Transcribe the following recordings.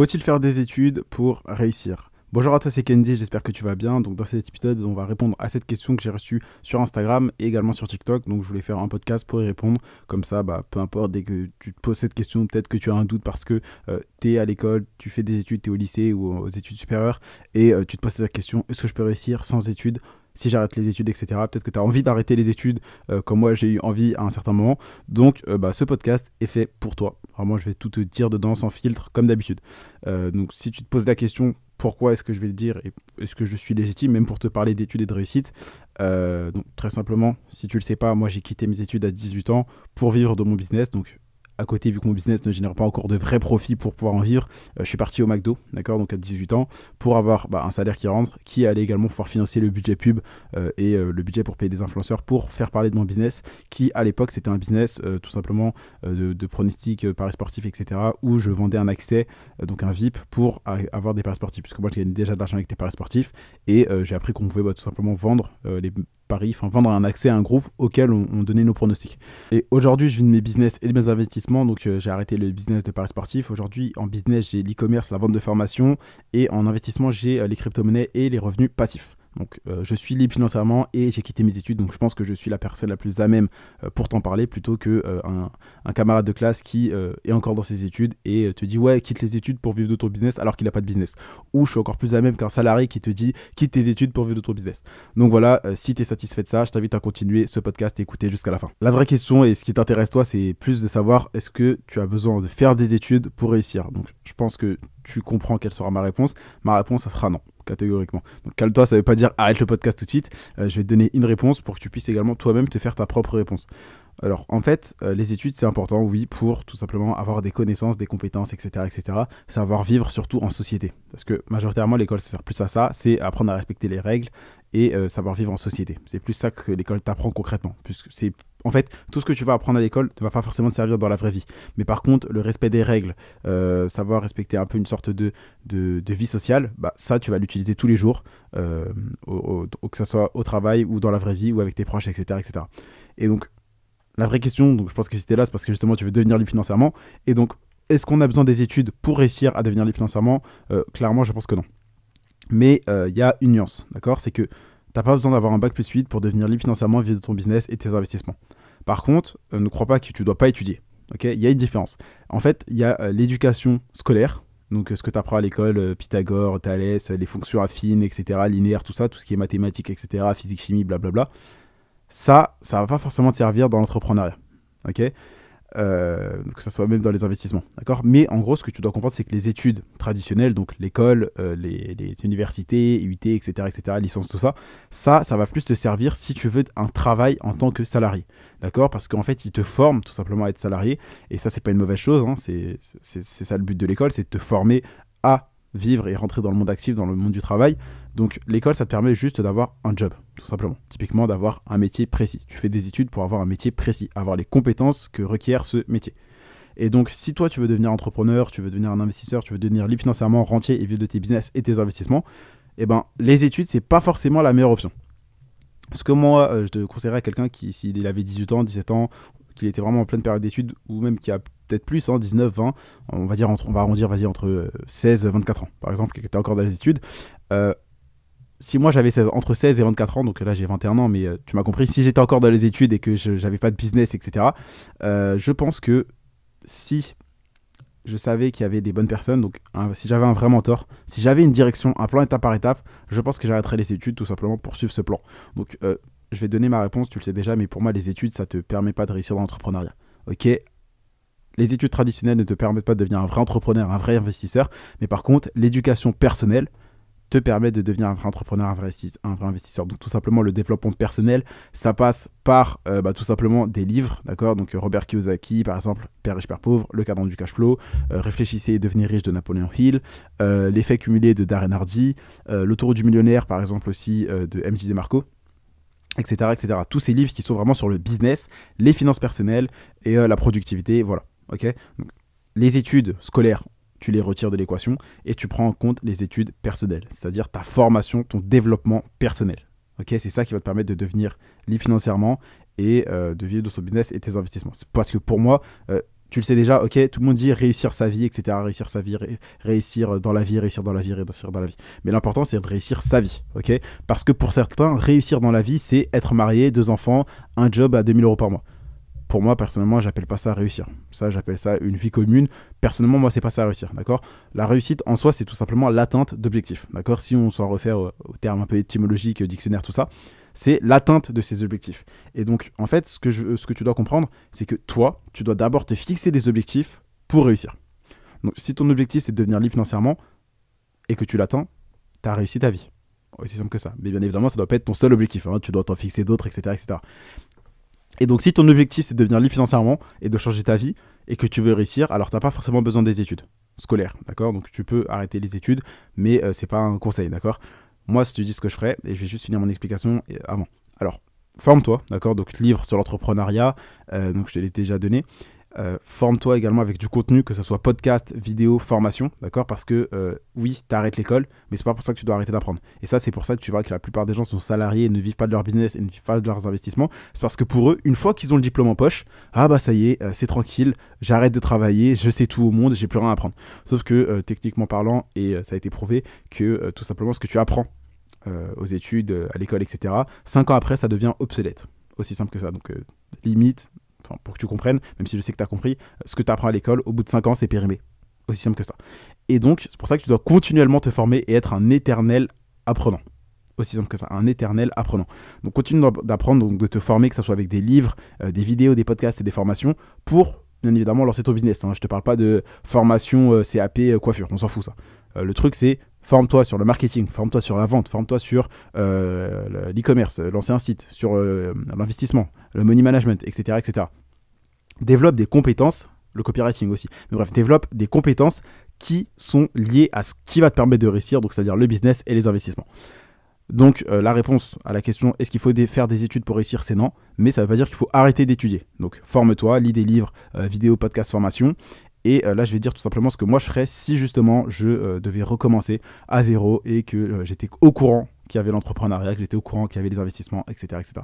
Faut-il faire des études pour réussir? Bonjour à toi, c'est Kendy, j'espère que tu vas bien. Donc dans cet épisode, on va répondre à cette question que j'ai reçue sur Instagram et également sur TikTok. Donc je voulais faire un podcast pour y répondre. Comme ça, peu importe, dès que tu te poses cette question, peut-être que tu as un doute parce que tu es à l'école, tu fais des études, tu es au lycée ou aux études supérieures et tu te poses cette question, est-ce que je peux réussir sans études? Si j'arrête les études, etc. Peut-être que tu as envie d'arrêter les études comme moi j'ai eu envie à un certain moment. Donc ce podcast est fait pour toi. Vraiment, je vais tout te dire dedans sans filtre comme d'habitude. Donc si tu te poses la question pourquoi est-ce que je vais le dire et est-ce que je suis légitime même pour te parler d'études et de réussite, donc très simplement, si tu le sais pas, moi j'ai quitté mes études à 18 ans pour vivre de mon business. Donc à côté, vu que mon business ne génère pas encore de vrais profits pour pouvoir en vivre, je suis parti au McDo, d'accord, donc à 18 ans, pour avoir un salaire qui rentre, qui allait également pouvoir financer le budget pub et le budget pour payer des influenceurs pour faire parler de mon business, qui à l'époque c'était un business tout simplement de pronostic paris sportifs, etc., où je vendais un accès, donc un VIP, pour avoir des paris sportifs, puisque moi je gagnais déjà de l'argent avec les paris sportifs, et j'ai appris qu'on pouvait tout simplement vendre les paris, vendre un accès à un groupe auquel on donnait nos pronostics. Et aujourd'hui, je vis de mes business et de mes investissements, donc j'ai arrêté le business de paris sportifs. Aujourd'hui, en business, j'ai l'e-commerce, la vente de formation, et en investissement, j'ai les crypto-monnaies et les revenus passifs. Donc je suis libre financièrement et j'ai quitté mes études, donc je pense que je suis la personne la plus à même pour t'en parler plutôt que un camarade de classe qui est encore dans ses études et te dit ouais, quitte les études pour vivre de ton business alors qu'il n'a pas de business. Ou je suis encore plus à même qu'un salarié qui te dit quitte tes études pour vivre de ton business. Donc voilà, si tu es satisfait de ça, je t'invite à continuer ce podcast et écouter jusqu'à la fin. La vraie question et ce qui t'intéresse toi, c'est plus de savoir est-ce que tu as besoin de faire des études pour réussir. Donc je pense que tu comprends quelle sera ma réponse. Ma réponse, ça sera non, catégoriquement. Donc calme-toi, ça ne veut pas dire arrête le podcast tout de suite. Je vais te donner une réponse pour que tu puisses également toi-même te faire ta propre réponse. Alors en fait, les études c'est important, oui, pour tout simplement avoir des connaissances, des compétences, etc., etc. Savoir vivre surtout en société. Parce que majoritairement l'école ça sert plus à ça, c'est apprendre à respecter les règles et savoir vivre en société. C'est plus ça que l'école t'apprend concrètement. Puisque c'est en fait, tout ce que tu vas apprendre à l'école ne va pas forcément te servir dans la vraie vie. Mais par contre, le respect des règles, savoir respecter un peu une sorte de vie sociale, ça, tu vas l'utiliser tous les jours, que ce soit au travail ou dans la vraie vie ou avec tes proches, etc., etc. Et donc, la vraie question, donc je pense que si tu es là, c'est parce que justement, tu veux devenir libre financièrement. Et donc, est-ce qu'on a besoin des études pour réussir à devenir libre financièrement? Clairement, je pense que non. Mais il y a une nuance, d'accord? C'est que t'as pas besoin d'avoir un bac plus 8 pour devenir libre financièrement via ton business et tes investissements. Par contre, ne crois pas que tu dois pas étudier. Okay, il y a une différence. En fait, il y a l'éducation scolaire, donc ce que tu apprends à l'école, Pythagore, Thalès, les fonctions affines, etc., linéaires, tout ça, tout ce qui est mathématiques, etc., physique, chimie, blablabla. Ça va pas forcément te servir dans l'entrepreneuriat. Ok, que ce soit même dans les investissements, d'accord. Mais en gros, ce que tu dois comprendre, c'est que les études traditionnelles, donc l'école, les universités, UT, etc., licence, tout ça, ça va plus te servir si tu veux un travail en tant que salarié, d'accord, parce qu'en fait, ils te forment tout simplement à être salarié, et ça, c'est pas une mauvaise chose, hein, c'est ça le but de l'école, c'est de te former à vivre et rentrer dans le monde actif, dans le monde du travail. Donc l'école, ça te permet juste d'avoir un job, tout simplement. Typiquement, d'avoir un métier précis. Tu fais des études pour avoir un métier précis, avoir les compétences que requiert ce métier. Et donc, si toi, tu veux devenir entrepreneur, tu veux devenir un investisseur, tu veux devenir libre financièrement, rentier et vivre de tes business et tes investissements, les études, c'est pas forcément la meilleure option. Parce que moi, je te conseillerais à quelqu'un qui, s'il avait 18 ans, 17 ans, qu'il était vraiment en pleine période d'études, ou même qui a peut-être plus, 19, 20, on va arrondir, vas-y, entre 16 et 24 ans, par exemple, qui était encore dans les études. Si moi j'avais entre 16 et 24 ans, donc là j'ai 21 ans, mais tu m'as compris, si j'étais encore dans les études et que je n'avais pas de business, etc., je pense que si je savais qu'il y avait des bonnes personnes, donc si j'avais un vrai mentor, si j'avais une direction, un plan étape par étape, je pense que j'arrêterais les études tout simplement pour suivre ce plan. Donc je vais donner ma réponse, tu le sais déjà, mais pour moi les études ça te permet pas de réussir dans l'entrepreneuriat. Ok, les études traditionnelles ne te permettent pas de devenir un vrai entrepreneur, un vrai investisseur, mais par contre l'éducation personnelle te permet de devenir un vrai entrepreneur, un vrai investisseur. Donc tout simplement le développement personnel, ça passe par tout simplement des livres, d'accord. Donc Robert Kiyosaki par exemple, Père riche, Père pauvre, Le cadran du cash flow, Réfléchissez et devenez riche de Napoléon Hill, L'effet cumulé de Darren Hardy, L'autoroute du millionnaire par exemple aussi de MJ DeMarco, etc., etc. Tous ces livres qui sont vraiment sur le business, les finances personnelles et la productivité, voilà. Ok. Donc, les études scolaires, tu les retires de l'équation et tu prends en compte les études personnelles, c'est-à-dire ta formation, ton développement personnel. Okay, c'est ça qui va te permettre de devenir libre financièrement et de vivre de ton business et tes investissements. Parce que pour moi, Tu le sais déjà, ok, tout le monde dit réussir sa vie, etc. Réussir sa vie, réussir dans la vie, réussir dans la vie, réussir dans la vie. Mais l'important, c'est de réussir sa vie, ok? Parce que pour certains, réussir dans la vie, c'est être marié, 2 enfants, un job à 2000 € par mois. Pour moi, personnellement, j'appelle pas ça réussir. Ça, j'appelle ça une vie commune. Personnellement, moi, c'est pas ça réussir, d'accord? La réussite, en soi, c'est tout simplement l'atteinte d'objectifs, d'accord? Si on s'en réfère au terme un peu étymologique, dictionnaire, tout ça, c'est l'atteinte de ces objectifs. Et donc, en fait, ce que tu dois comprendre, c'est que toi, tu dois d'abord te fixer des objectifs pour réussir. Donc, si ton objectif, c'est de devenir libre financièrement et que tu l'atteins, tu as réussi ta vie. Aussi simple que ça. Mais bien évidemment, ça ne doit pas être ton seul objectif. Hein. Tu dois t'en fixer d'autres, etc., etc. Et donc, si ton objectif, c'est de devenir libre financièrement et de changer ta vie et que tu veux réussir, alors tu n'as pas forcément besoin des études scolaires, d'accord? Donc, tu peux arrêter les études, mais ce n'est pas un conseil, d'accord? Moi, si tu dis ce que je ferais, et je vais juste finir mon explication avant. Alors, forme-toi, d'accord? Donc, livre sur l'entrepreneuriat, donc je te l'ai déjà donné. Forme-toi également avec du contenu, que ce soit podcast, vidéo, formation, d'accord? Parce que oui, tu arrêtes l'école, mais c'est pas pour ça que tu dois arrêter d'apprendre. Et ça, c'est pour ça que tu vois que la plupart des gens sont salariés et ne vivent pas de leur business et ne vivent pas de leurs investissements. C'est parce que pour eux, une fois qu'ils ont le diplôme en poche, ah bah ça y est, c'est tranquille, j'arrête de travailler, je sais tout au monde, j'ai plus rien à apprendre. Sauf que techniquement parlant, et ça a été prouvé, que tout simplement ce que tu apprends aux études, à l'école, etc., 5 ans après, ça devient obsolète. Aussi simple que ça. Donc limite, pour que tu comprennes, même si je sais que tu as compris, ce que tu apprends à l'école, au bout de 5 ans, c'est périmé. Aussi simple que ça. Et donc, c'est pour ça que tu dois continuellement te former et être un éternel apprenant. Aussi simple que ça, un éternel apprenant. Donc, continue d'apprendre, donc de te former, que ce soit avec des livres, des vidéos, des podcasts et des formations, pour, bien évidemment, lancer ton business. Hein. Je te parle pas de formation CAP coiffure, on s'en fout ça. Le truc, c'est forme-toi sur le marketing, forme-toi sur la vente, forme-toi sur l'e-commerce, lancer un site, sur l'investissement, le money management, etc., etc. Développe des compétences, le copywriting aussi, mais bref, développe des compétences qui sont liées à ce qui va te permettre de réussir, donc c'est-à-dire le business et les investissements. Donc la réponse à la question est-ce qu'il faut faire des études pour réussir, c'est non, mais ça ne veut pas dire qu'il faut arrêter d'étudier. Donc forme-toi, lis des livres, vidéos, podcasts, formations. Et là, je vais dire tout simplement ce que moi je ferais si justement je devais recommencer à zéro et que j'étais au courant qu'il y avait l'entrepreneuriat, que j'étais au courant qu'il y avait les investissements, etc., etc.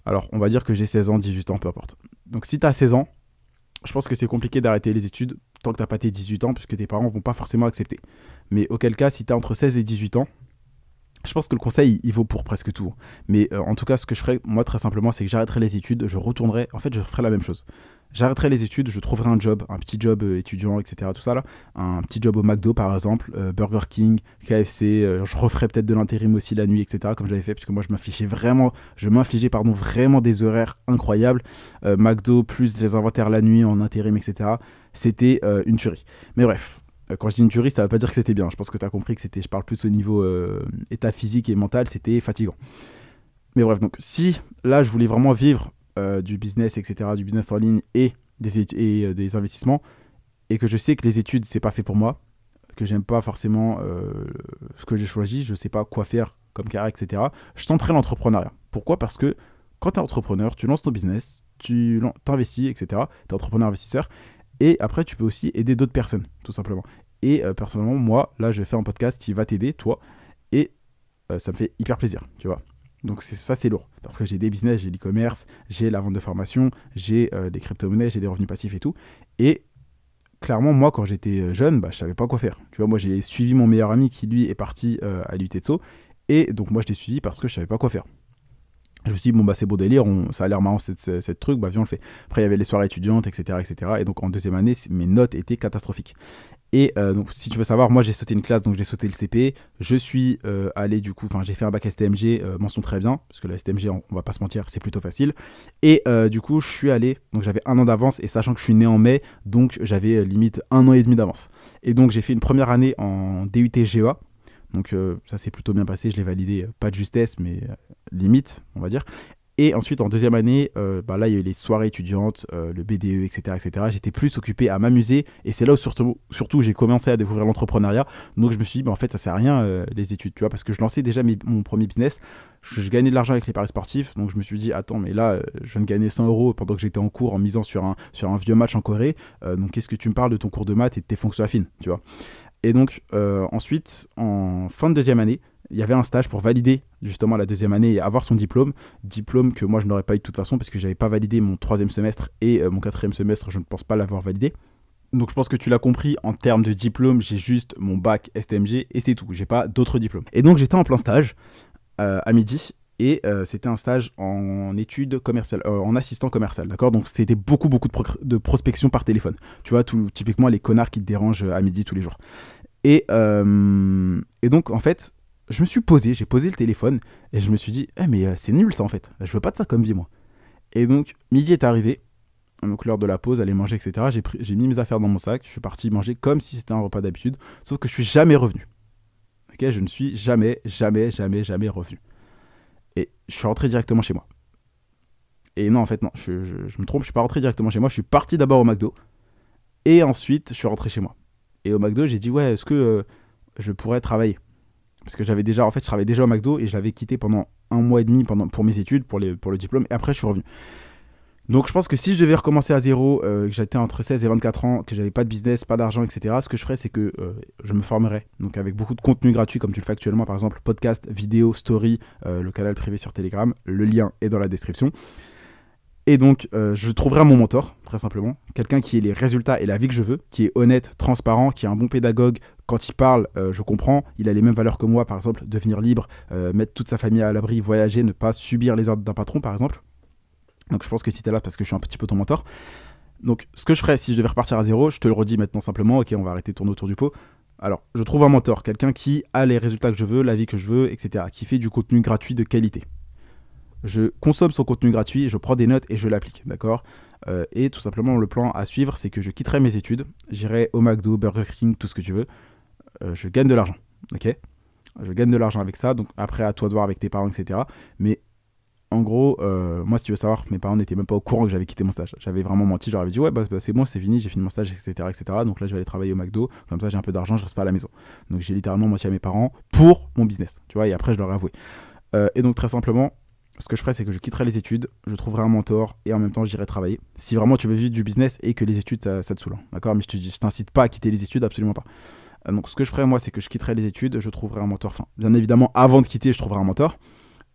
Alors, on va dire que j'ai 16 ans, 18 ans, peu importe. Donc, si tu as 16 ans, je pense que c'est compliqué d'arrêter les études tant que tu n'as pas tes 18 ans, puisque tes parents ne vont pas forcément accepter. Mais auquel cas, si tu as entre 16 et 18 ans, je pense que le conseil, il vaut pour presque tout. Mais en tout cas, ce que je ferais, moi, très simplement, c'est que j'arrêterai les études, je retournerai, en fait, je ferai la même chose. J'arrêterai les études, je trouverai un job, un petit job étudiant, etc. Tout ça là, un petit job au McDo par exemple, Burger King, KFC, je referai peut-être de l'intérim aussi la nuit, etc. Comme j'avais fait, puisque moi je m'infligeais vraiment des horaires incroyables. McDo plus les inventaires la nuit en intérim, etc. C'était une tuerie. Mais bref. Quand je dis une tuerie, ça ne veut pas dire que c'était bien. Je pense que tu as compris que je parle plus au niveau état physique et mental, c'était fatigant. Mais bref, donc si là je voulais vraiment vivre du business, etc., du business en ligne et des investissements, et que je sais que les études, c'est pas fait pour moi, que j'aime pas forcément ce que j'ai choisi, je sais pas quoi faire comme carrière, etc., je tenterai l'entrepreneuriat. Pourquoi ? Parce que quand tu es entrepreneur, tu lances ton business, tu t'investis, etc., tu es entrepreneur-investisseur, et après, tu peux aussi aider d'autres personnes, tout simplement. Et personnellement, moi, là, je fais un podcast qui va t'aider, toi, et ça me fait hyper plaisir, tu vois. Donc ça, c'est lourd. Parce que j'ai des business, j'ai l'e-commerce, j'ai la vente de formation, j'ai des crypto-monnaies, j'ai des revenus passifs et tout. Et clairement, moi, quand j'étais jeune, je savais pas quoi faire. Tu vois, moi, j'ai suivi mon meilleur ami qui, lui, est parti à l'UT de Sceaux. Et donc, moi, je l'ai suivi parce que je savais pas quoi faire. Je me suis dit, bon, c'est beau délire, ça a l'air marrant cette truc, viens, on le fait. Après, il y avait les soirées étudiantes, etc., etc. Et donc, en deuxième année, mes notes étaient catastrophiques. Et donc, si tu veux savoir, moi, j'ai sauté une classe, donc j'ai sauté le CP. Je suis allé, du coup, j'ai fait un bac STMG, mention très bien, parce que la STMG, on va pas se mentir, c'est plutôt facile. Et du coup, je suis allé, donc j'avais 1 an d'avance, et sachant que je suis né en mai, donc j'avais limite 1 an et demi d'avance. Et donc, j'ai fait une première année en DUT GEA. Donc ça s'est plutôt bien passé, je l'ai validé, pas de justesse, mais limite, on va dire. Et ensuite, en deuxième année, là, il y a eu les soirées étudiantes, le BDE, etc., etc. J'étais plus occupé à m'amuser. Et c'est là où surtout j'ai commencé à découvrir l'entrepreneuriat. Donc, je me suis dit, en fait, ça sert à rien, les études, tu vois, parce que je lançais déjà mon premier business. Je gagnais de l'argent avec les paris sportifs. Donc, je me suis dit, attends, mais là, je viens de gagner 100 € pendant que j'étais en cours en misant sur un vieux match en Corée. Donc, qu'est-ce que tu me parles de ton cours de maths et de tes fonctions affines, tu vois. Et donc, ensuite, en fin de deuxième année, il y avait un stage pour valider justement la deuxième année et avoir son diplôme. Diplôme que moi je n'aurais pas eu de toute façon parce que j'avais pas validé mon troisième semestre et mon quatrième semestre, je ne pense pas l'avoir validé. Donc je pense que tu l'as compris, en termes de diplôme, j'ai juste mon bac STMG et c'est tout. J'ai pas d'autres diplômes. Et donc j'étais en plein stage à midi. Et c'était un stage en études commerciales, en assistant commercial, d'accord. Donc c'était beaucoup de prospection par téléphone. Tu vois, typiquement les connards qui te dérangent à midi tous les jours. Et donc en fait, je me suis posé, j'ai posé le téléphone et je me suis dit, mais c'est nul ça en fait. Je veux pas de ça comme vie moi. Et donc midi est arrivé, donc l'heure de la pause, aller manger, etc. J'ai mis mes affaires dans mon sac, je suis parti manger comme si c'était un repas d'habitude, sauf que je suis jamais revenu. Ok, je ne suis jamais revenu. Et je suis rentré directement chez moi. Et non, en fait, non, je me trompe, je suis pas rentré directement chez moi. Je suis parti d'abord au McDo. Et ensuite, je suis rentré chez moi. Et au McDo, j'ai dit, ouais, est-ce que je pourrais travailler? Parce que je travaillais déjà au McDo et je l'avais quitté pendant 1 mois et demi pour mes études, pour le diplôme. Et après, je suis revenu. Donc, je pense que si je devais recommencer à zéro, que j'étais entre 16 et 24 ans, que j'avais pas de business, pas d'argent, etc., ce que je ferais, c'est que je me formerais. Donc, avec beaucoup de contenu gratuit, comme tu le fais actuellement, par exemple, podcast, vidéo, story, le canal privé sur Telegram. Le lien est dans la description. Et donc, je trouverai mon mentor, très simplement. Quelqu'un qui ait les résultats et la vie que je veux, qui est honnête, transparent, qui est un bon pédagogue. Quand il parle, je comprends. Il a les mêmes valeurs que moi, par exemple, devenir libre, mettre toute sa famille à l'abri, voyager, ne pas subir les ordres d'un patron, par exemple. Donc je pense que si t'es là, parce que je suis un petit peu ton mentor. Donc ce que je ferais si je devais repartir à zéro, je te le redis maintenant simplement, ok, on va arrêter de tourner autour du pot. Alors, je trouve un mentor, quelqu'un qui a les résultats que je veux, la vie que je veux, etc., qui fait du contenu gratuit de qualité. Je consomme son contenu gratuit, je prends des notes et je l'applique, d'accord. Et tout simplement, le plan à suivre, c'est que je quitterai mes études, j'irai au McDo, Burger King, tout ce que tu veux. Je gagne de l'argent, ok. Je gagne de l'argent avec ça, donc après, à toi de voir avec tes parents, etc. Mais en gros, moi, si tu veux savoir, mes parents n'étaient même pas au courant que j'avais quitté mon stage. J'avais vraiment menti, j'aurais dit, ouais, bah, c'est bon, c'est fini, j'ai fini mon stage, etc., etc. Donc là, je vais aller travailler au McDo, comme ça, j'ai un peu d'argent, je reste pas à la maison. Donc j'ai littéralement menti à mes parents pour mon business, tu vois, et après, je leur ai avoué. Et donc, très simplement, ce que je ferais, c'est que je quitterai les études, je trouverai un mentor et en même temps, j'irai travailler. Si vraiment tu veux vivre du business et que les études, ça te saoule, hein, d'accord. Mais je t'incite pas à quitter les études, absolument pas. Donc, ce que je ferais, moi, c'est que je quitterai les études, je trouverai un mentor. Enfin, bien évidemment, avant de quitter, je trouverai un mentor.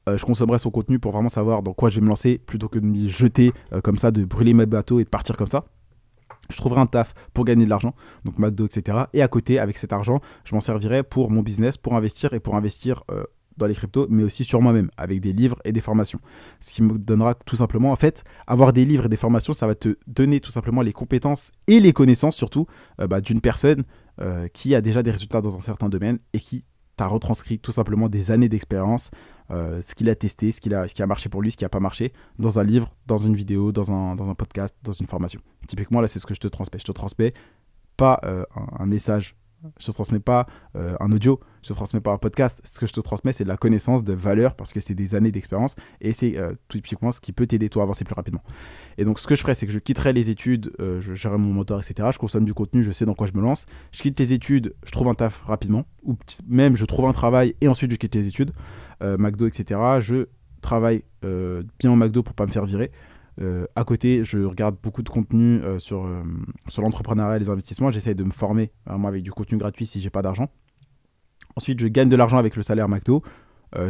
Je consommerai son contenu pour vraiment savoir dans quoi je vais me lancer plutôt que de m'y jeter comme ça, de brûler mes bateaux et de partir comme ça. Je trouverai un taf pour gagner de l'argent, donc McDo, etc. Et à côté, avec cet argent, je m'en servirai pour mon business, pour investir dans les cryptos, mais aussi sur moi-même, avec des livres et des formations. Ce qui me donnera tout simplement, en fait, avoir des livres et des formations, ça va te donner tout simplement les compétences et les connaissances surtout d'une personne qui a déjà des résultats dans un certain domaine et qui t'a retranscrit tout simplement des années d'expérience, ce qu'il a testé, ce qui a marché pour lui, ce qui n'a pas marché, dans un livre, dans une vidéo, dans un podcast, dans une formation. Typiquement, là, c'est ce que je te transmets. Je te transmets pas un message, je te transmets pas un audio, je te transmets pas un podcast. Ce que je te transmets, c'est de la connaissance, de valeur, parce que c'est des années d'expérience, et c'est tout typiquement ce qui peut t'aider, toi, à avancer plus rapidement. Et donc, ce que je ferais, c'est que je quitterai les études, je gérerai mon moteur, etc. Je consomme du contenu, je sais dans quoi je me lance. Je quitte les études, je trouve un taf rapidement, ou même je trouve un travail, et ensuite je quitte les études, McDo, etc. Je travaille bien au McDo pour pas me faire virer. À côté, je regarde beaucoup de contenu sur l'entrepreneuriat et les investissements. J'essaie de me former, moi, avec du contenu gratuit si j'ai pas d'argent. Ensuite, je gagne de l'argent avec le salaire McDo.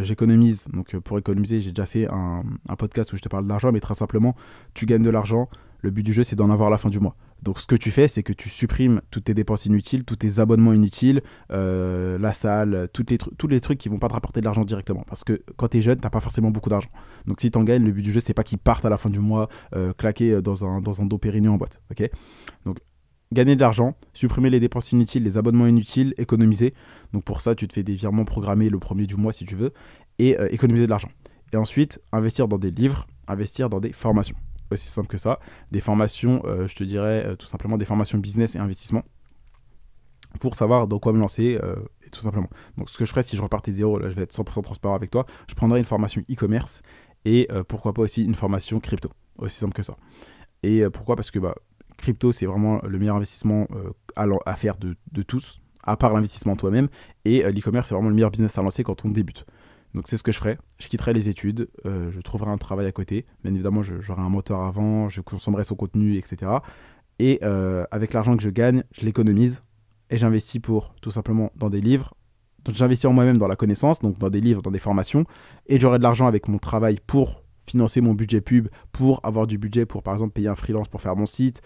J'économise. Donc, pour économiser, j'ai déjà fait un podcast où je te parle d'argent, mais très simplement, tu gagnes de l'argent. Le but du jeu, c'est d'en avoir à la fin du mois. Donc, ce que tu fais, c'est que tu supprimes toutes tes dépenses inutiles, tous tes abonnements inutiles, la salle, tous les trucs qui vont pas te rapporter de l'argent directement. Parce que quand tu es jeune, tu n'as pas forcément beaucoup d'argent. Donc, si tu en gagnes, le but du jeu, c'est pas qu'ils partent à la fin du mois claqués dans un Dom Pérignon en boîte. Okay, donc, gagner de l'argent, supprimer les dépenses inutiles, les abonnements inutiles, économiser. Donc, pour ça, tu te fais des virements programmés le premier du mois si tu veux, et économiser de l'argent. Et ensuite, investir dans des livres, investir dans des formations. Aussi simple que ça. Des formations, je te dirais tout simplement des formations business et investissement pour savoir dans quoi me lancer et tout simplement. Donc ce que je ferais si je repartais de zéro, là je vais être 100% transparent avec toi, je prendrais une formation e-commerce et pourquoi pas aussi une formation crypto. Aussi simple que ça. Et pourquoi? Parce que crypto c'est vraiment le meilleur investissement à faire de tous, à part l'investissement en toi-même, et l'e-commerce c'est vraiment le meilleur business à lancer quand on débute. Donc c'est ce que je ferai, je quitterai les études, je trouverai un travail à côté, bien évidemment j'aurai un moteur avant, je consommerai son contenu, etc. Et avec l'argent que je gagne, je l'économise et j'investis pour tout simplement dans des livres, Donc j'investis en moi-même dans la connaissance, donc dans des livres, dans des formations, et j'aurai de l'argent avec mon travail pour financer mon budget pub, pour avoir du budget pour par exemple payer un freelance pour faire mon site,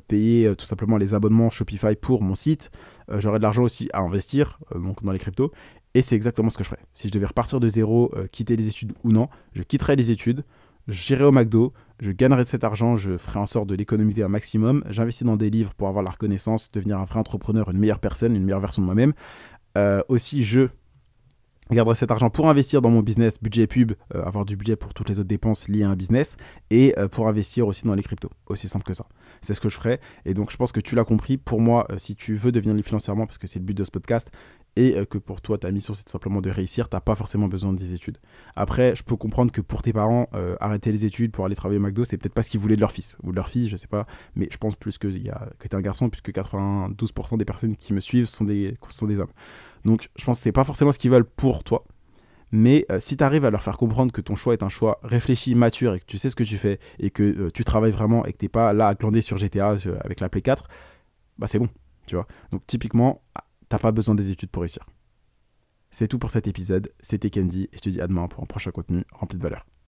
payer tout simplement les abonnements Shopify pour mon site. J'aurai de l'argent aussi à investir donc dans les cryptos, et c'est exactement ce que je ferais. Si je devais repartir de zéro, quitter les études ou non, je quitterais les études, j'irai au McDo, je gagnerai de cet argent, je ferai en sorte de l'économiser un maximum, j'investis dans des livres pour avoir la reconnaissance, devenir un vrai entrepreneur, une meilleure personne, une meilleure version de moi-même. Aussi, je garderai cet argent pour investir dans mon business, budget pub, avoir du budget pour toutes les autres dépenses liées à un business, et pour investir aussi dans les cryptos. Aussi simple que ça. C'est ce que je ferai. Et donc, je pense que tu l'as compris. Pour moi, si tu veux devenir libre financièrement, parce que c'est le but de ce podcast, et que pour toi, ta mission, c'est simplement de réussir, tu n'as pas forcément besoin des études. Après, je peux comprendre que pour tes parents, arrêter les études pour aller travailler au McDo, c'est peut-être pas ce qu'ils voulaient de leur fils ou de leur fille, je sais pas. Mais je pense plus que tu es un garçon, puisque 92% des personnes qui me suivent sont des hommes. Donc, je pense que c'est pas forcément ce qu'ils veulent pour toi. Mais si tu arrives à leur faire comprendre que ton choix est un choix réfléchi, mature, et que tu sais ce que tu fais, et que tu travailles vraiment, et que tu n'es pas là à glander sur GTA avec la Play 4, bah c'est bon, tu vois. Donc typiquement, t'as pas besoin des études pour réussir. C'est tout pour cet épisode, c'était Candy, et je te dis à demain pour un prochain contenu rempli de valeur.